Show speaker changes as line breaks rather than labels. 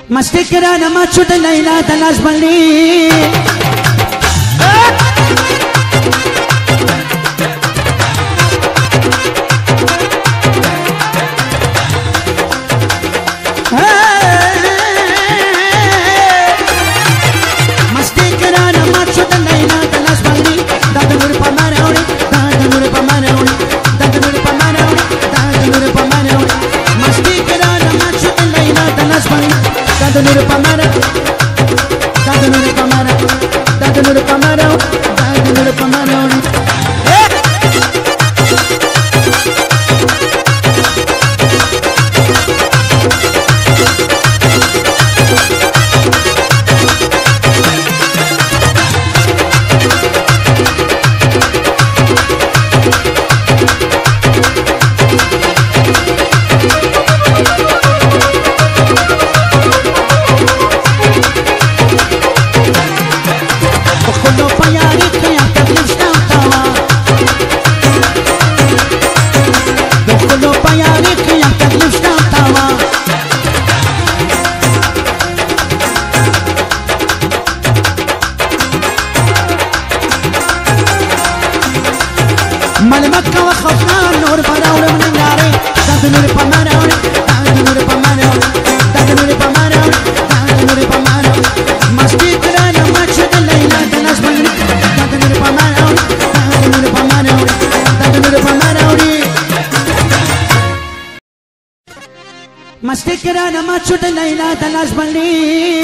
Masti kirana machu de Laila de las Bali. Masti kirana machu de Laila de las Bali. Dadanur pamarauri, dadanur pamarauri, dadanur pamarauri, dadanur pamarauri. Masti kirana machu de Laila de las Bali. Dadanur pamara, dadanur pamara, dadanur pamara, dadanur pamara. ملمك وخفنا نور براور من الناري دادنور بمانور دادنور بمانور دادنور بمانور دادنور بمانور مستي كرانا ماتشد الليلة دناس بلري دادنور بمانور دادنور بمانور دادنور بمانور مستي كرانا ماتشد الليلة دناس بلري